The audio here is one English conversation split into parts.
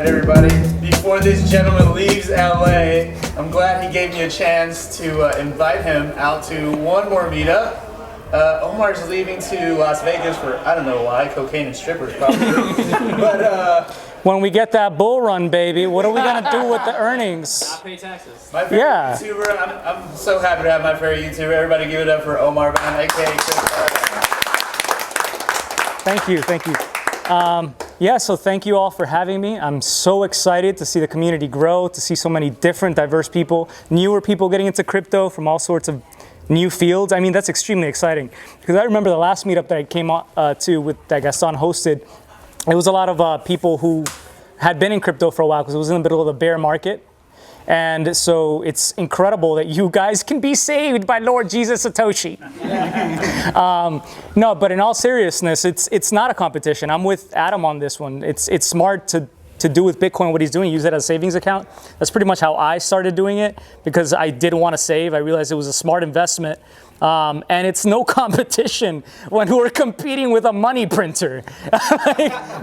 everybody. Before this gentleman leaves LA, I'm glad he gave me a chance to invite him out to one more meetup. Omar's leaving to Las Vegas for, I don't know why, cocaine and strippers probably. But when we get that bull run, baby, what are we gonna do with the earnings? Not pay taxes. My favorite YouTuber, I'm so happy to have my favorite YouTuber. Everybody give it up for Omar Bham AKA Crypt0. Thank you. Yeah, so thank you all for having me. I'm so excited to see the community grow, to see so many different, diverse people, newer people getting into crypto from all sorts of new fields. I mean, that's extremely exciting. Because I remember the last meetup that I came to that Gaston hosted, it was a lot of people who had been in crypto for a while because it was in the middle of the bear market. And so it's incredible that you guys can be saved by Lord Jesus Satoshi. No, but in all seriousness, it's not a competition. I'm with Adam on this one. It's smart to do with Bitcoin what he's doing, use it as a savings account. That's pretty much how I started doing it because I didn't want to save. I realized it was a smart investment. And it's no competition when we're competing with a money printer.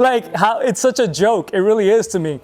like how it's such a joke. It really is to me.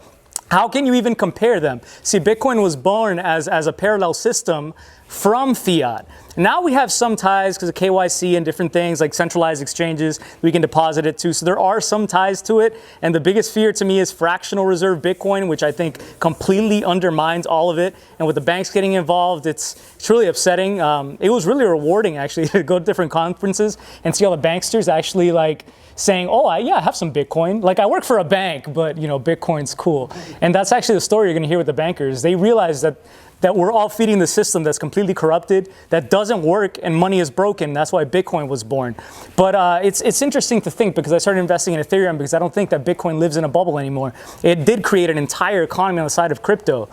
How can you even compare them? See, Bitcoin was born as a parallel system from fiat. Now we have some ties because of KYC and different things like centralized exchanges. We can deposit it too. So there are some ties to it. And the biggest fear to me is fractional reserve Bitcoin, which I think completely undermines all of it. And with the banks getting involved, it's really upsetting. It was really rewarding actually to go to different conferences and see all the banksters actually like saying, oh, I have some Bitcoin. Like I work for a bank, but you know, Bitcoin's cool. And that's actually the story you're gonna hear with the bankers. They realize that we're all feeding the system that's completely corrupted, that doesn't work, and money is broken. That's why Bitcoin was born. But it's interesting to think because I started investing in Ethereum because I don't think that Bitcoin lives in a bubble anymore. It did create an entire economy on the side of crypto,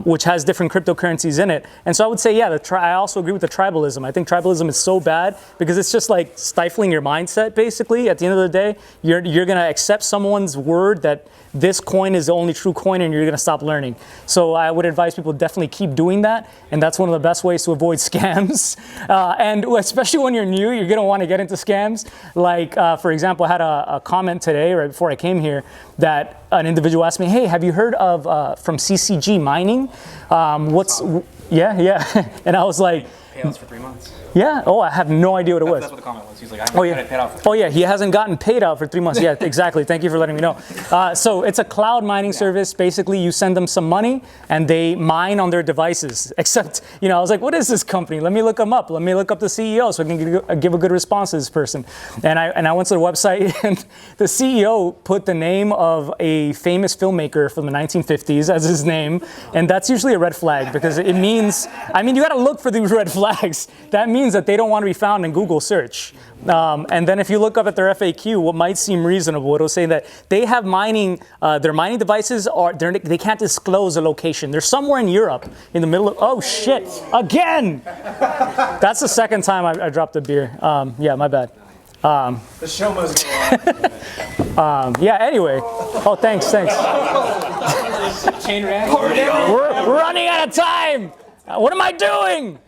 which has different cryptocurrencies in it. And so I would say, yeah, I also agree with the tribalism. I think tribalism is so bad because it's just like stifling your mindset, basically. At the end of the day, you're going to accept someone's word that this coin is the only true coin and you're going to stop learning. So I would advise people definitely keep doing that, and that's one of the best ways to avoid scams. And especially when you're new, you're going to want to get into scams. Like, for example, I had a comment today, right before I came here, that an individual asked me, hey, have you heard of from CCG mining? Yeah. And I was like, Payouts for 3 months. Yeah. Oh, I have no idea what it was. That's what the comment was. He's like, I haven't got paid out for 3 months. Oh yeah, he hasn't gotten paid out for 3 months. Yeah, exactly. Thank you for letting me know. So it's a cloud mining service. Basically, you send them some money and they mine on their devices. Except, you know, I was like, what is this company? Let me look them up. Let me look up the CEO so I can give a good response to this person. And I went to the website and the CEO put the name of a famous filmmaker from the 1950s as his name. And that's usually a red flag because it means, I mean, you got to look for these red flags. That means that they don't want to be found in Google search. And then if you look up at their FAQ, what might seem reasonable, it'll say that they have mining, their mining devices they can't disclose a location. They're somewhere in Europe in the middle of, oh shit, again! That's the second time I dropped a beer. Yeah, my bad. The show must go on. Yeah, anyway. Oh, thanks. Chain reaction. We're running out of time! What am I doing?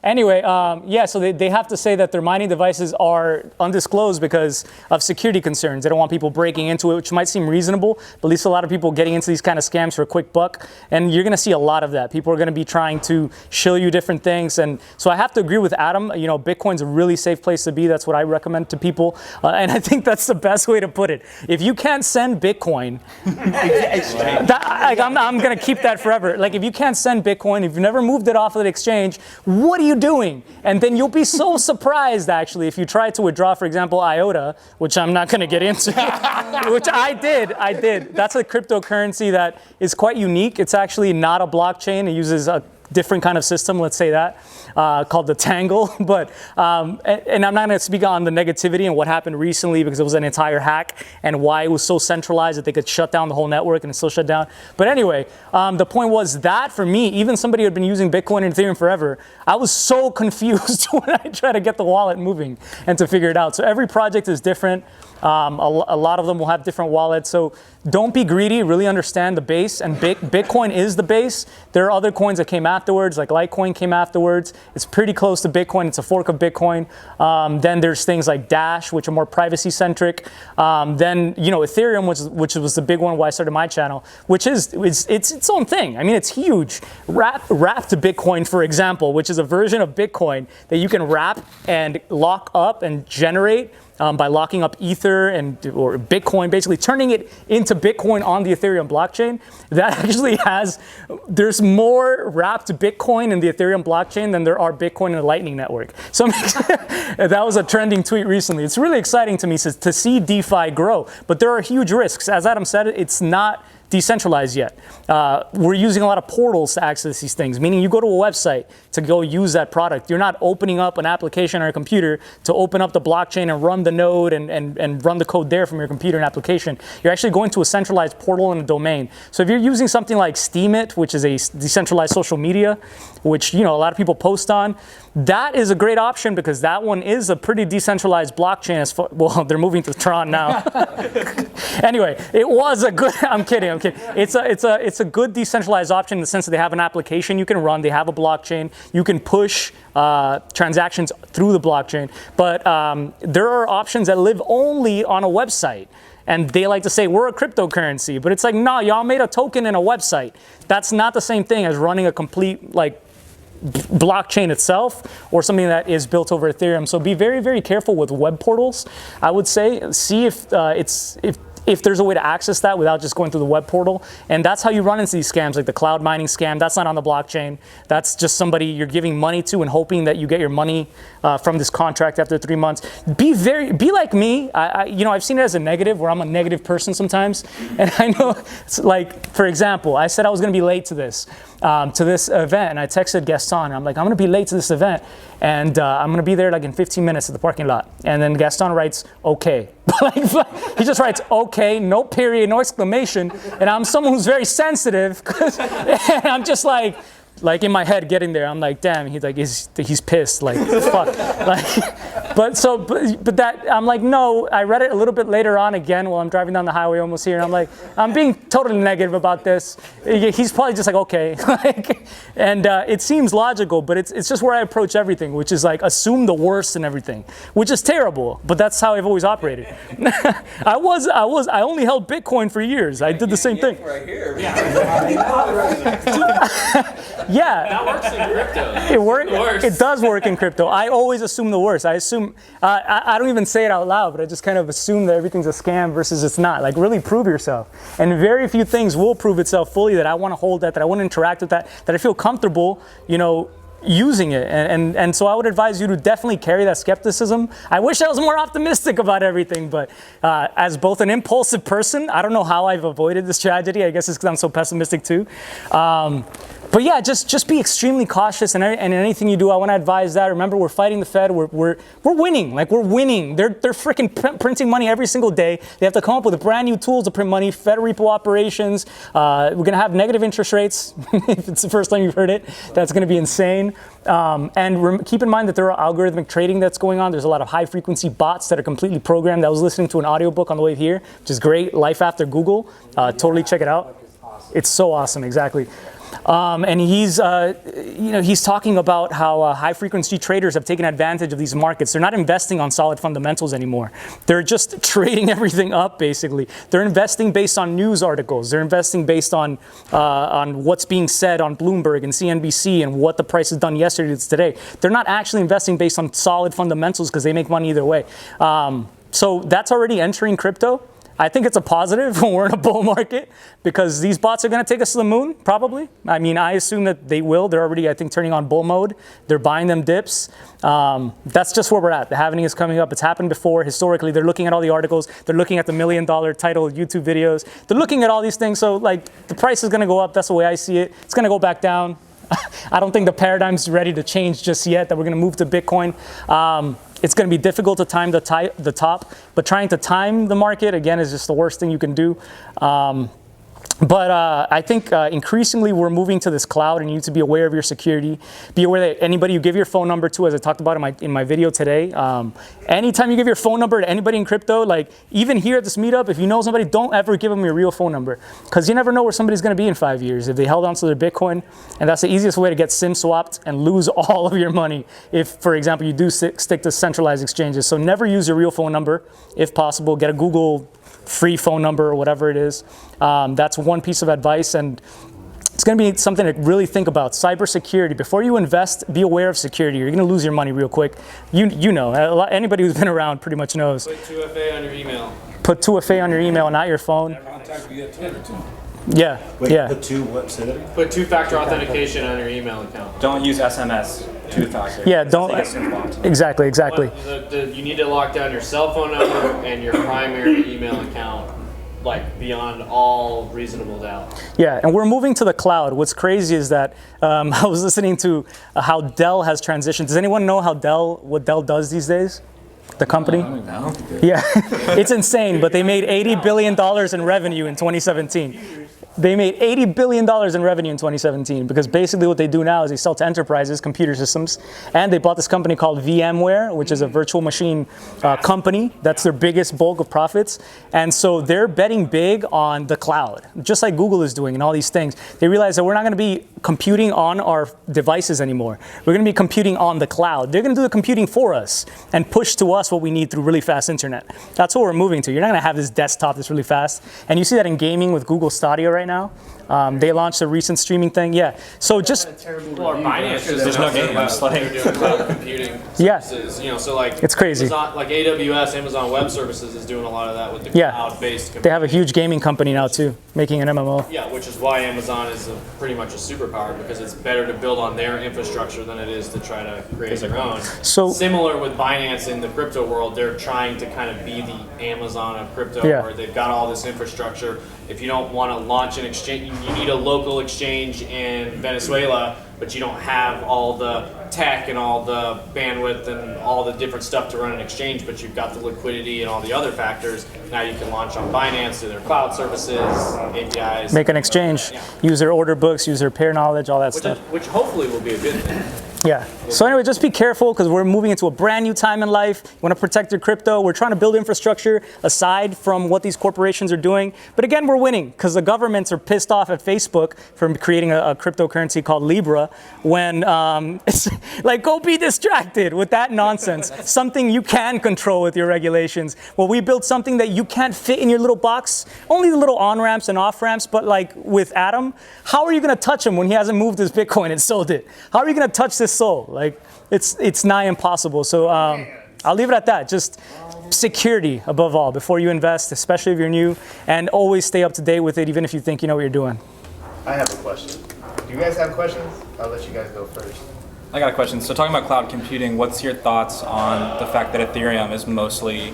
Anyway, yeah, so they have to say that their mining devices are undisclosed because of security concerns. They don't want people breaking into it, which might seem reasonable, but at least a lot of people getting into these kind of scams for a quick buck. And you're going to see a lot of that. People are going to be trying to shill you different things. And so I have to agree with Adam. You know, Bitcoin's a really safe place to be. That's what I recommend to people. And I think that's the best way to put it. If you can't send Bitcoin, I'm going to keep that forever. Like, if you can't send Bitcoin, if you've never moved it off of the exchange, what are you doing? And then you'll be so surprised, actually, if you try to withdraw, for example, IOTA, which I'm not going to get into, which I did. That's a cryptocurrency that is quite unique. It's actually not a blockchain. It uses a different kind of system, let's say that, called the Tangle. But and I'm not going to speak on the negativity and what happened recently because it was an entire hack and why it was so centralized that they could shut down the whole network and it still shut down. But anyway, the point was that for me, even somebody who had been using Bitcoin and Ethereum forever, I was so confused when I tried to get the wallet moving and to figure it out. So every project is different. A lot of them will have different wallets. So don't be greedy, really understand the base, and Bitcoin is the base. There are other coins that came afterwards, like Litecoin came afterwards. It's pretty close to Bitcoin. It's a fork of Bitcoin. Then there's things like Dash, which are more privacy-centric. Then, Ethereum, which was the big one why I started my channel, which is its own thing. I mean, it's huge. Wrapped Bitcoin, for example, which is a version of Bitcoin that you can wrap and lock up and generate by locking up Ether or Bitcoin, basically turning it into Bitcoin on the Ethereum blockchain. That actually there's more wrapped Bitcoin in the Ethereum blockchain than there are Bitcoin in the Lightning Network. So that was a trending tweet recently. It's really exciting to me to see DeFi grow, but there are huge risks. As Adam said, it's not decentralized yet. We're using a lot of portals to access these things, meaning you go to a website to go use that product. You're not opening up an application on your computer to open up the blockchain and run the node and run the code there from your computer and application. You're actually going to a centralized portal and a domain. So if you're using something like Steemit, which is a decentralized social media, which a lot of people post on, that is a great option because that one is a pretty decentralized blockchain. Well, they're moving to Tron now. Anyway, it was a good. I'm kidding. It's a good decentralized option in the sense that they have an application you can run. They have a blockchain. You can push transactions through the blockchain. But there are options that live only on a website. And they like to say, we're a cryptocurrency. But it's like, no, y'all made a token in a website. That's not the same thing as running a complete, blockchain itself or something that is built over Ethereum. So be very, very careful with web portals. I would say, see if there's a way to access that without just going through the web portal. And that's how you run into these scams, like the cloud mining scam. That's not on the blockchain. That's just somebody you're giving money to and hoping that you get your money from this contract after 3 months. Be like me. I've seen it as a negative, where I'm a negative person sometimes. And I know, it's like, for example, I said I was going to be late to this event, and I texted Gaston. I'm like, I'm going to be late to this event, and I'm going to be there in 15 minutes at the parking lot. And then Gaston writes, okay. He just writes, okay, no period, no exclamation. And I'm someone who's very sensitive, and I'm just like in my head getting there, I'm like, damn, he's pissed, fuck. But that, I'm like, no, I read it a little bit later on again while I'm driving down the highway almost here, and I'm like, I'm being totally negative about this. He's probably just like, okay. And it seems logical, but it's just where I approach everything, which is assume the worst in everything, which is terrible, but that's how I've always operated. I only held Bitcoin for years. I did the same thing. Right here. Yeah, that works in crypto. It does work in crypto. I always assume the worst. I assume, I don't even say it out loud, but I just kind of assume that everything's a scam versus it's not. Really prove yourself. And very few things will prove itself fully that I want to hold that I want to interact with that I feel comfortable, using it. And so I would advise you to definitely carry that skepticism. I wish I was more optimistic about everything, but as both an impulsive person, I don't know how I've avoided this tragedy. I guess it's because I'm so pessimistic too. But yeah, just be extremely cautious in anything you do. I want to advise that. Remember, we're fighting the Fed. We're winning. We're winning. They're freaking printing money every single day. They have to come up with brand new tools to print money. Fed repo operations. We're gonna have negative interest rates. If it's the first time you've heard it, that's gonna be insane. And keep in mind that there are algorithmic trading that's going on. There's a lot of high frequency bots that are completely programmed. I was listening to an audiobook on the way here, which is great. Life After Google. Totally check it out. It's so awesome. Exactly. And he's talking about how high-frequency traders have taken advantage of these markets. They're not investing on solid fundamentals anymore. They're just trading everything up, basically. They're investing based on news articles. They're investing based on what's being said on Bloomberg and CNBC and what the price has done yesterday to today. They're not actually investing based on solid fundamentals because they make money either way. So that's already entering crypto. I think it's a positive when we're in a bull market because these bots are going to take us to the moon, probably. I mean, I assume that they will. They're already, I think, turning on bull mode. They're buying them dips. That's just where we're at. The halving is coming up. It's happened before. Historically, they're looking at all the articles. They're looking at the $1 million title YouTube videos. They're looking at all these things. So, the price is going to go up. That's the way I see it. It's going to go back down. I don't think the paradigm's ready to change just yet, that we're going to move to Bitcoin. It's going to be difficult to time the top, but trying to time the market, again, is just the worst thing you can do. But I think increasingly we're moving to this cloud, and you need to be aware of your security. Be aware that anybody you give your phone number to, as I talked about in my video today, anytime you give your phone number to anybody in crypto, like even here at this meetup, if you know somebody, don't ever give them your real phone number, because you never know where somebody's going to be in 5 years if they held onto their Bitcoin. And that's the easiest way to get SIM swapped and lose all of your money if, for example, you do stick to centralized exchanges. So never use your real phone number if possible. Get a Google free phone number or whatever it is. That's one piece of advice, and it's going to be something to really think about. Cybersecurity. Before you invest, be aware of security. You're going to lose your money real quick. You know, anybody who's been around pretty much knows. Put 2FA on your email. Put 2FA on your email, not your phone. Contact via Twitter too. Yeah. Wait, yeah. put two, what, say that again? Put two-factor authentication on your email account. Don't use SMS. Two-factor. Yeah. Don't. Exactly. But you need to lock down your cell phone number and your primary email account, like beyond all reasonable doubt. Yeah, and we're moving to the cloud. What's crazy is that I was listening to how Dell has transitioned. Does anyone know what Dell does these days? The company? No. Yeah, it's insane, but they made $80 billion in revenue in 2017. They made $80 billion in revenue in 2017 because basically what they do now is they sell to enterprises, computer systems, and they bought this company called VMware, which is a virtual machine company. That's their biggest bulk of profits. And so they're betting big on the cloud, just like Google is doing and all these things. They realize that we're not going to be computing on our devices anymore. We're going to be computing on the cloud. They're going to do the computing for us and push to us what we need through really fast internet. That's what we're moving to. You're not going to have this desktop that's really fast. And you see that in gaming with Google Stadia right now. They launched a recent streaming thing. Yeah. So just Well, Binance just There's no announced games, that like- they're doing cloud computing Yeah. services. You know, so like It's crazy. Amazon, like AWS, Amazon Web Services, is doing a lot of that with the Yeah. cloud-based computing. they have a huge gaming company now too, making an MMO. Yeah, which is why Amazon is pretty much a superpower, because it's better to build on their infrastructure than it is to try to create their own. So- similar with Binance in the crypto world, they're trying to kind of be the Amazon of crypto, Yeah. where they've got all this infrastructure. If you don't want to launch an exchange, you need a local exchange in Venezuela, but you don't have all the tech and all the bandwidth and all the different stuff to run an exchange, but you've got the liquidity and all the other factors. Now you can launch on Binance through their cloud services, APIs. Make an exchange, Yeah. use their order books, use their pair knowledge, all that Which, stuff. which hopefully will be a good thing. Yeah. So anyway, just be careful because we're moving into a brand new time in life. You want to protect your crypto. We're trying to build infrastructure aside from what these corporations are doing. But again, we're winning because the governments are pissed off at Facebook for creating a cryptocurrency called Libra when it's like, go be distracted with that nonsense. Something you can control with your regulations. Well, we built something that you can't fit in your little box. Only the little on-ramps and off-ramps. But like with Adam, how are you going to touch him when he hasn't moved his Bitcoin and sold it? How are you going to touch this soul? Like it's nigh impossible. So I'll leave it at that. Just security above all before you invest, especially if you're new, and always stay up to date with it, even if you think you know what you're doing. I have a question. Do you guys have questions? I'll let you guys go first. I got a question. So talking about cloud computing, what's your thoughts on the fact that Ethereum is mostly,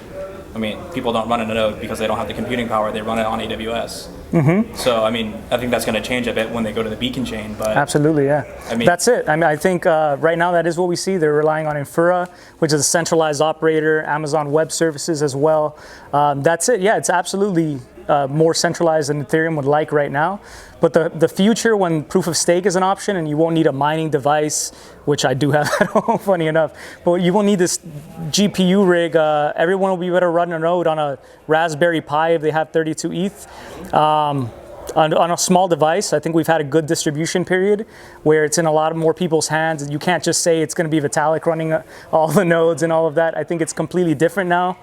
I mean, people don't run a node because they don't have the computing power. They run it on AWS. Mm-hmm. So, I mean, I think that's going to change a bit when they go to the beacon chain. But Absolutely, yeah. I mean- that's it. I mean, I think right now that is what we see. They're relying on Infura, which is a centralized operator, Amazon Web Services as well. That's it. Yeah, it's absolutely more centralized than Ethereum would like right now. But the future, when proof of stake is an option and you won't need a mining device, which I do have at home, funny enough, but you won't need this GPU rig. Everyone will be able to run a node on a Raspberry Pi if they have 32 ETH. On a small device, I think we've had a good distribution period where it's in a lot of more people's hands. You can't just say it's going to be Vitalik running all the nodes and all of that. I think it's completely different now.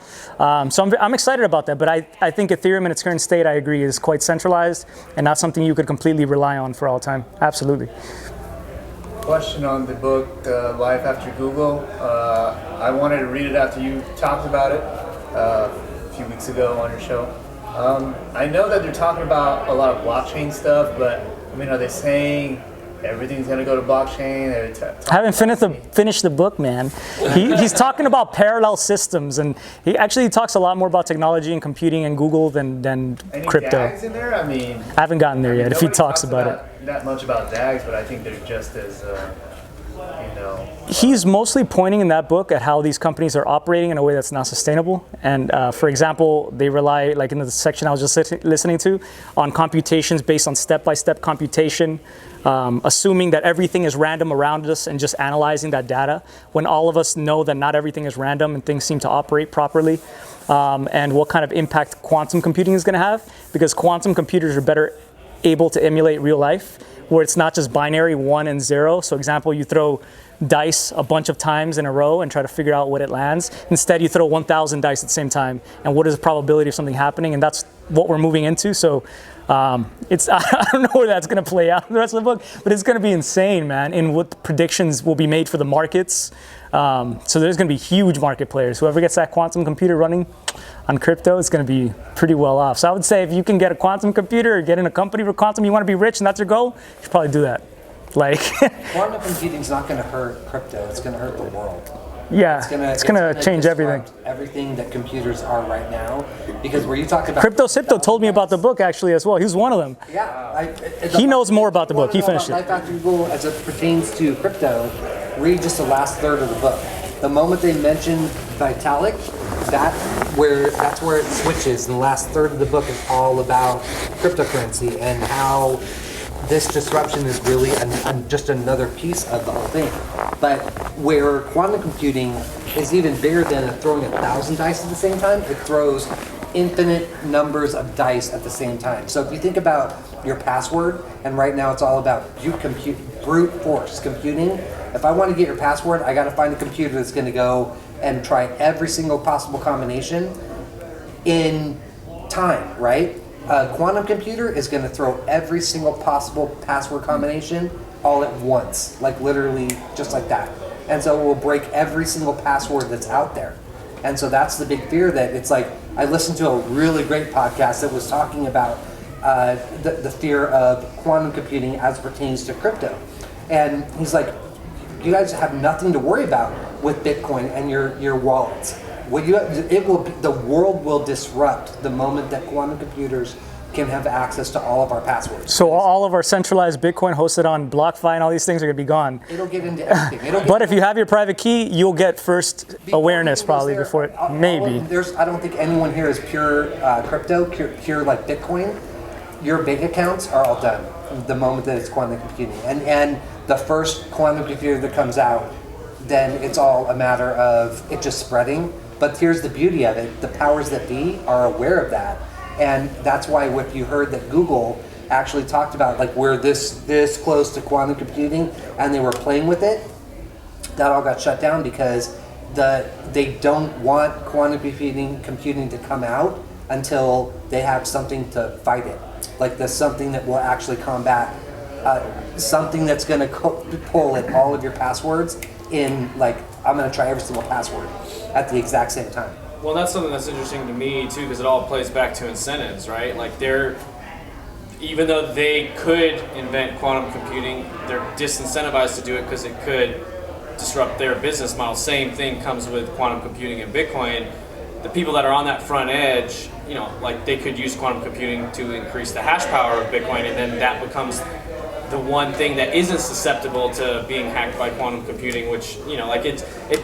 So I'm excited about that. But I think Ethereum in its current state, I agree, is quite centralized and not something you could completely rely on for all time. Absolutely. Question on the book, Life After Google. I wanted to read it after you talked about it a few weeks ago on your show. I know that they're talking about a lot of blockchain stuff, but I mean, are they saying everything's going to go to blockchain? I haven't finished the book, man. He's talking about parallel systems, and he actually talks a lot more about technology and computing and Google than Any crypto. DAGs in there? I mean, I haven't gotten there yet. If he nobody talks about it. Not much about DAGs, but I think they're just as, know? He's mostly pointing in that book at how these companies are operating in a way that's not sustainable. And for example, they rely, like in the section I was just listening to, on computations based on step-by-step computation, assuming that everything is random around us and just analyzing that data, when all of us know that not everything is random and things seem to operate properly. And what kind of impact quantum computing is going to have, because quantum computers are better able to emulate real life, where it's not just binary 1 and 0. So example, you throw dice a bunch of times in a row and try to figure out what it lands. Instead, you throw 1,000 dice at the same time, and what is the probability of something happening? And that's what we're moving into. So it's I don't know where that's going to play out in the rest of the book, but it's going to be insane, man, in what predictions will be made for the markets. So there's going to be huge market players. Whoever gets that quantum computer running on crypto is going to be pretty well off. So I would say if you can get a quantum computer or get in a company for quantum, you want to be rich and that's your goal, you should probably do that. Like quantum computing is not going to hurt crypto. It's going to hurt the world. Yeah, it's gonna change everything. Everything that computers are right now, because where you talk about Crypto told me about the book actually as well. He was one of them. Yeah, he knows more about the book. He finished it. Life After Google, as it pertains to crypto, read just the last third of the book. The moment they mention Vitalik, that's where it switches. And the last third of the book is all about cryptocurrency and how this disruption is really just another piece of the whole thing. But where quantum computing is even bigger than throwing 1,000 dice at the same time, it throws infinite numbers of dice at the same time. So if you think about your password, and right now it's all about brute force computing. If I want to get your password, I got to find a computer that's going to go and try every single possible combination in time, right? A quantum computer is going to throw every single possible password combination all at once, like literally just like that. And so it will break every single password that's out there. And so that's the big fear, that it's like, I listened to a really great podcast that was talking about the fear of quantum computing as it pertains to crypto. And he's like, you guys have nothing to worry about with Bitcoin and your wallets. The world will disrupt the moment that quantum computers can have access to all of our passwords. So all of our centralized Bitcoin hosted on BlockFi and all these things are going to be gone. It'll get into everything. But if you have your private key, you'll get first awareness probably before it, maybe. I don't think anyone here is pure crypto, pure like Bitcoin. Your bank accounts are all done the moment that it's quantum computing. And the first quantum computer that comes out, then it's all a matter of it just spreading. But here's the beauty of it. The powers that be are aware of that. And that's why if you heard that Google actually talked about, like, we're this close to quantum computing and they were playing with it, that all got shut down because they don't want quantum computing to come out until they have something to fight it. Like there's something that will actually combat, something that's going to pull in all of your passwords in, like, I'm going to try every single password at the exact same time. Well, that's something that's interesting to me too, because it all plays back to incentives, right? Like even though they could invent quantum computing, they're disincentivized to do it because it could disrupt their business model. Same thing comes with quantum computing and Bitcoin. The people that are on that front edge, like they could use quantum computing to increase the hash power of Bitcoin, and then that becomes the one thing that isn't susceptible to being hacked by quantum computing, which,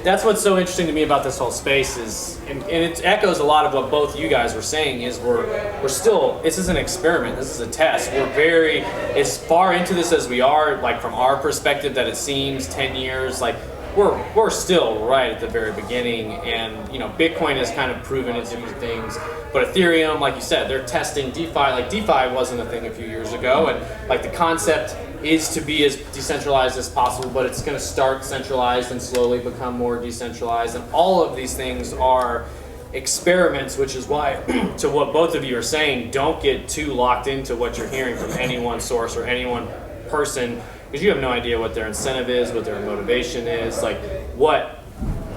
that's what's so interesting to me about this whole space is, and it echoes a lot of what both you guys were saying, is we're still, this is an experiment, this is a test. We're very, as far into this as we are, like from our perspective that it seems 10 years, like we're still right at the very beginning, and Bitcoin has kind of proven its different things, but Ethereum, like you said, they're testing DeFi. Like DeFi wasn't a thing a few years ago, and like the concept is to be as decentralized as possible, but it's going to start centralized and slowly become more decentralized, and all of these things are experiments, which is why, to what both of you are saying, don't get too locked into what you're hearing from any one source or any one person, because you have no idea what their incentive is, what their motivation is. Like, what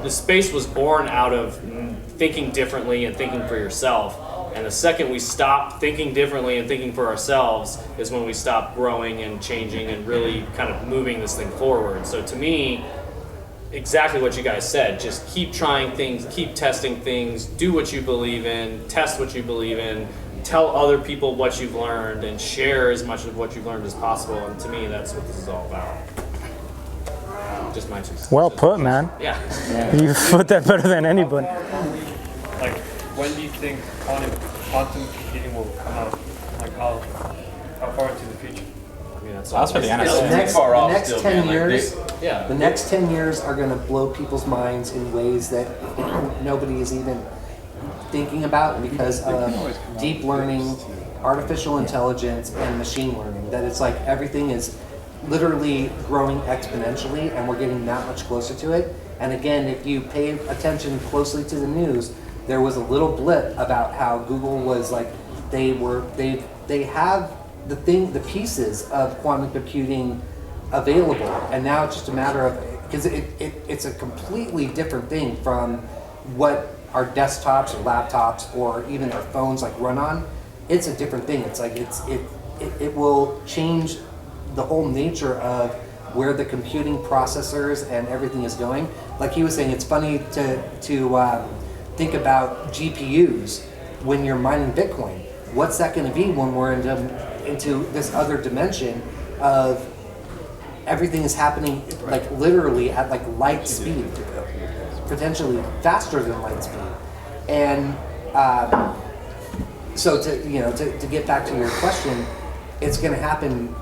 the space was born out of thinking differently and thinking for yourself. And the second we stop thinking differently and thinking for ourselves is when we stop growing and changing and really kind of moving this thing forward. So to me, exactly what you guys said, just keep trying things, keep testing things, do what you believe in, test what you believe in, tell other people what you've learned, and share as much of what you've learned as possible. And to me, that's what this is all about. Just my 2 cents. Well put, man. Yeah. You put that better than anybody. Like, when do you think quantum computing will come out? Like, how far into the future? I mean, that's That's for the NSA. The next 10 years, yeah. the next 10 years are going to blow people's minds in ways that nobody is even thinking about because of deep learning, artificial intelligence, and machine learning. That it's like everything is literally growing exponentially and we're getting that much closer to it. And again, if you pay attention closely to the news, there was a little blip about how Google was like, they have the pieces of quantum computing available, and now it's just a matter of, because it's a completely different thing from what our desktops or laptops or even our phones like run on. It's a different thing. It's like it will change the whole nature of where the computing processors and everything is going. Like he was saying, it's funny to think about GPUs when you're mining Bitcoin. What's that going to be when we're into this other dimension of everything is happening like literally at like light speed, potentially faster than light speed. And so to get back to your question, it's going to happen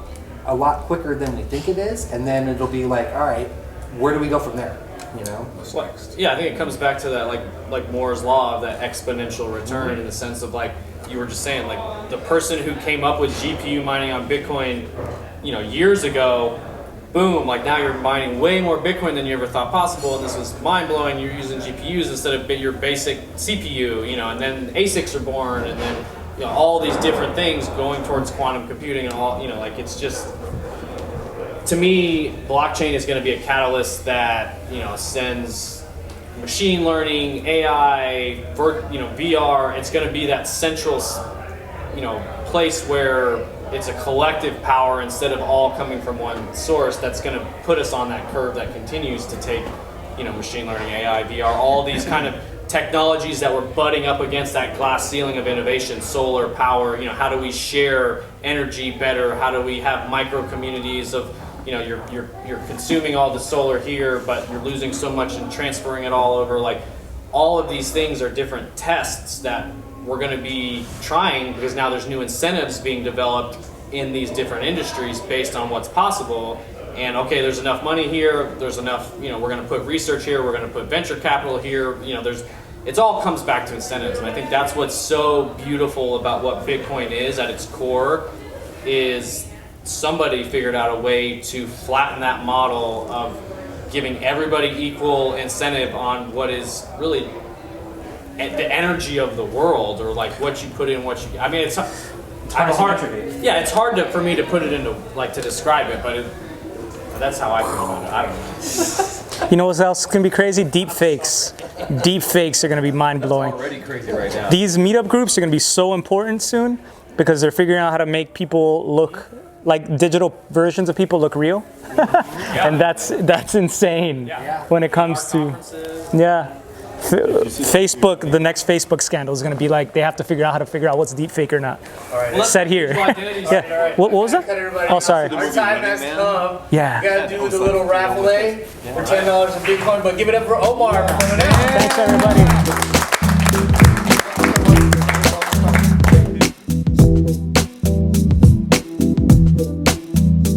a lot quicker than we think it is, and then it'll be like, all right, where do we go from there? You know? What's next? Yeah, I think it comes back to that like Moore's law of that exponential return in the sense of like you were just saying, like the person who came up with GPU mining on Bitcoin, years ago, boom, like now you're mining way more Bitcoin than you ever thought possible, and this was mind blowing. You're using GPUs instead of your basic CPU, and then ASICs are born, and then all these different things going towards quantum computing and all, like it's just, to me, blockchain is going to be a catalyst that, sends machine learning, AI, VR. It's going to be that central, place where it's a collective power instead of all coming from one source. That's going to put us on that curve that continues to take, machine learning, AI, VR, all these kind of technologies that were butting up against that glass ceiling of innovation, solar power. How do we share energy better? How do we have micro communities of, you're consuming all the solar here, but you're losing so much and transferring it all over. Like all of these things are different tests that we're going to be trying, because now there's new incentives being developed in these different industries based on what's possible. And okay, there's enough money here, there's enough, we're going to put research here, we're going to put venture capital here, it all comes back to incentives. And I think that's what's so beautiful about what Bitcoin is at its core, is somebody figured out a way to flatten that model of giving everybody equal incentive on what is really the energy of the world, or like what you put in, I mean, it's hard for me to put it into, like, to describe it, but that's how I feel about it. I don't know. You know what else can be crazy? Deep fakes. Deep fakes are going to be mind-blowing. That's already crazy right now. These meetup groups are going to be so important soon because they're figuring out how to make people look like digital versions of people look real. And that's insane when it comes to Facebook. The next Facebook scandal is going to be like they have to figure out how to figure out what's deep fake or not. All right. Said here. What was that? Oh, sorry. Our time has come. Yeah. We got to do the little raffle for $10 of Bitcoin, but give it up for Omar for coming out. Thanks, everybody.